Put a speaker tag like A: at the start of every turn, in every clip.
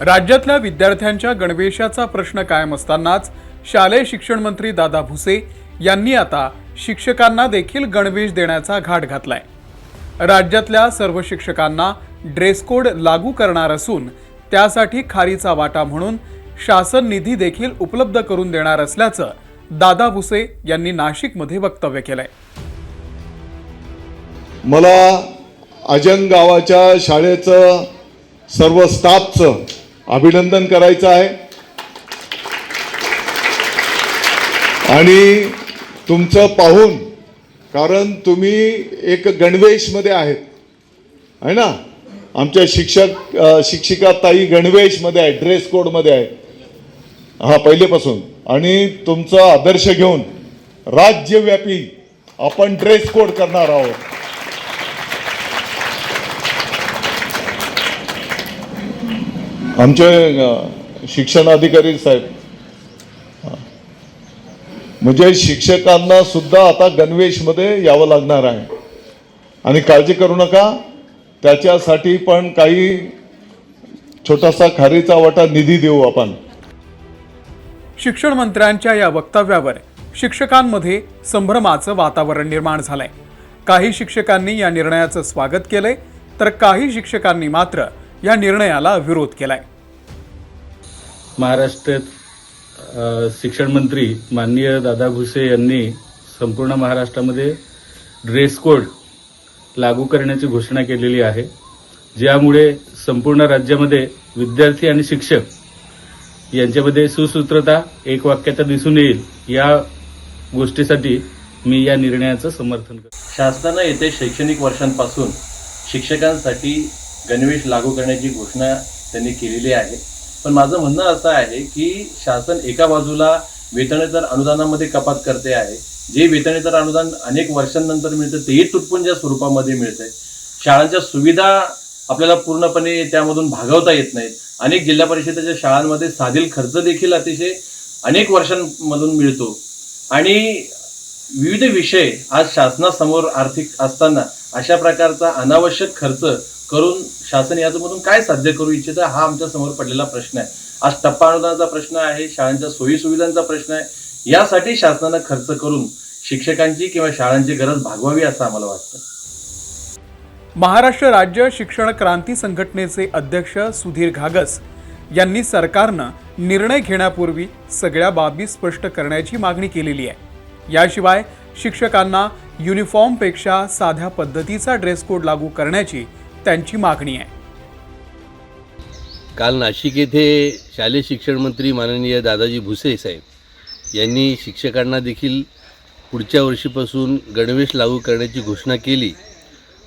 A: राज्यातल्या विद्यार्थ्यांच्या गणवेशाचा प्रश्न कायम असतानाच शालेय शिक्षण मंत्री दादा भुसे यांनी आता शिक्षकांना देखील गणवेश देण्याचा घाट घातलाय। राज्यातल्या सर्व शिक्षकांना ड्रेस कोड लागू करणार असून त्यासाठी खारीचा वाटा म्हणून शासन निधी देखील उपलब्ध करून देणार असल्याचं दादा भुसे यांनी नाशिकमध्ये वक्तव्य केलंय।
B: मला अजंग गावाच्या शाळेचं सर्व स्टाफचं अभिनंदन करायचं आहे आणि तुमचं पाहून, कारण तुम्ही एक गणवेशमध्ये आहेत आहे ना। आमच्या शिक्षिका ताई गणवेशमध्ये आहे, ड्रेस कोडमध्ये आहे हा पहिलेपासून, आणि तुमचा आदर्श घेऊन राज्यव्यापी आपण ड्रेस कोड करणार आहोत। आमचे शिक्षण अधिकारी साहेब, म्हणजे शिक्षकांना सुद्धा आता गणवेशमध्ये यावं लागणार आहे आणि काळजी करू नका, त्याच्यासाठी पण काही छोटासा खारीचा वाटा निधी देऊ आपण।
A: शिक्षण मंत्र्यांच्या या वक्तव्यावर शिक्षकांमध्ये संभ्रमाचं वातावरण निर्माण झालंय। काही शिक्षकांनी या निर्णयाचं स्वागत केलंय तर काही शिक्षकांनी मात्र या निर्णयाला विरोध केलाय।
C: महाराष्ट्रात शिक्षण मंत्री माननीय दादा भुसे यांनी संपूर्ण महाराष्ट्रामध्ये ड्रेस कोड लागू करण्याची घोषणा केलेली आहे, ज्यामुळे संपूर्ण राज्यामध्ये विद्यार्थी आणि शिक्षक यांच्यामध्ये सुसूत्रता, एक वाक्यता दिसून येईल। या गोष्टीसाठी मी या निर्णयाचं समर्थन करतो।
D: शासनाने येत्या शैक्षणिक वर्षांपासून शिक्षकांसाठी गणवेश लागू करण्याची घोषणा त्यांनी केलेली आहे, पण माझं म्हणणं असं आहे की शासन एका बाजूला वेतनेतर अनुदानामध्ये कपात करते आहे, जे वेतनेतर अनुदान अनेक वर्षांनंतर मिळतं तेही तुटपुंज्या स्वरूपामध्ये मिळतंय। शाळांच्या सुविधा आपल्याला पूर्णपणे त्यामधून भागवता येत नाहीत। अनेक जिल्हा परिषदेच्या शाळांमध्ये साधील खर्च देखील अतिशय अनेक वर्षांमधून मिळतो आणि विविध विषय आज शासनासमोर आर्थिक असताना अशा प्रकारचा अनावश्यक खर्च करून शासन यातून काय साध्य करू इच्छितं, हा आमच्या समोर पडलेला प्रश्न आहे। आज टप्पा अनुदानाचा प्रश्न आहे, शाळांच्या सोयी सुविधांचा प्रश्न आहे। यासाठी शासनानं खर्च करून शिक्षकांची किंवा शाळांची गरज भागवावी असं आम्हाला वाटतं।
A: महाराष्ट्र राज्य शिक्षण क्रांती संघटनेचे अध्यक्ष सुधीर घागस यांनी सरकारनं निर्णय घेण्यापूर्वी सगळ्या बाबी स्पष्ट करण्याची मागणी केलेली आहे। याशिवाय शिक्षकांना युनिफॉर्मपेक्षा साध्या पद्धतीचा ड्रेस कोड लागू करण्याची त्यांची मागणी आहे।
E: काल नाशिक येथे शालेय शिक्षण मंत्री माननीय दादाजी भुसे साहेब यांनी शिक्षकांना देखील पुढच्या वर्षीपासून गणवेश लागू करण्याची घोषणा केली।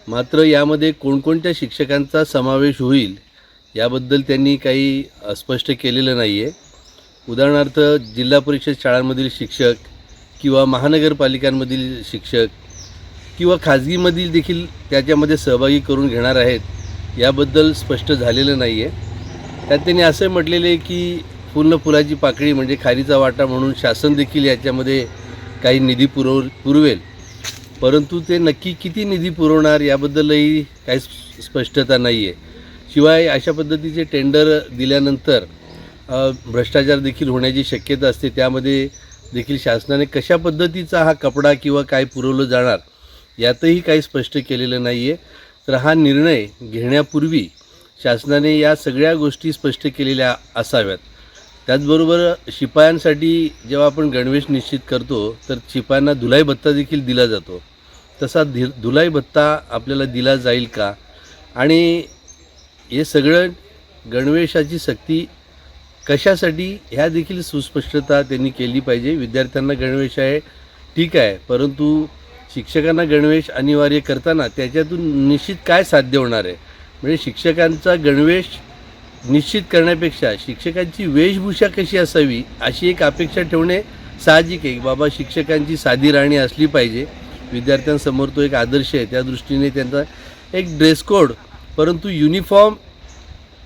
E: मात्र यामध्ये कोणकोणत्या शिक्षकांचा समावेश होईल याबद्दल त्यांनी काही स्पष्ट केलेलं नाही आहे। उदाहरणार्थ जिल्हा परिषद शाळांमधील शिक्षक किंवा महानगरपालिकांमधील शिक्षक किंवा खाजगीमधील देखील त्याच्यामध्ये सहभागी करून घेणार आहेत, याबद्दल स्पष्ट झालेलं नाही आहे। त्यात त्यांनी असं म्हटलेलं आहे की फुलाची पाकळी म्हणजे खारीचा वाटा म्हणून शासन देखील याच्यामध्ये काही निधी पुरवेल, परंतु ते नक्की किती निधी पुरवणार याबद्दलही काही स्पष्टता नाही आहे। शिवाय अशा पद्धतीचे टेंडर दिल्यानंतर भ्रष्टाचार देखील होण्याची शक्यता असते, त्यामध्ये देखील शासनाने कशा पद्धतीचा हा कपडा किंवा काय पुरवलं जाणार यातही काही स्पष्ट केलेलं नाही आहे। तर हा निर्णय घेण्यापूर्वी शासनाने या सगळ्या गोष्टी स्पष्ट केलेल्या असाव्यात। त्याचबरोबर शिपायांसाठी जेव्हा आपण गणवेश निश्चित करतो तर शिपायांना धुलाई भत्ता देखील दिला जातो, तसा धुलाई भत्ता आपल्याला दिला जाईल का, आणि हे सगळं गणवेशाची सक्ती कशासाठी ह्या देखील सुस्पष्टता त्यांनी केली पाहिजे। विद्यार्थ्यांना गणवेश आहे ठीक आहे, परंतु शिक्षकांना गणवेश अनिवार्य करताना त्याच्यातून निश्चित काय साध्य होणार आहे, म्हणजे शिक्षकांचा गणवेश निश्चित करण्यापेक्षा शिक्षकांची वेशभूषा कशी असावी अशी एक अपेक्षा ठेवणे साहजिक आहे। बाबा शिक्षकांची साधी राहणी असली पाहिजे, विद्यार्थ्यांसमोर तो एक आदर्श आहे, त्या दृष्टीने त्यांचा एक ड्रेस कोड, परंतु युनिफॉर्म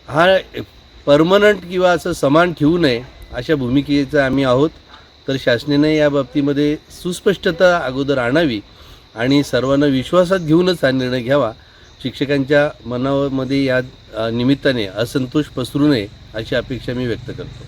E: हा परमनंट किंवा असं समान ठेवू नये अशा भूमिकेचा आम्ही आहोत। तर शासनाने या बाबतीमध्ये सुस्पष्टता अगोदर आणावी आणि सर्वांना विश्वासात घेऊनच हा निर्णय घ्यावा। शिक्षकांच्या मनामध्ये या निमित्ताने असंतोष पसरू नये अशी अपेक्षा मी व्यक्त करतो.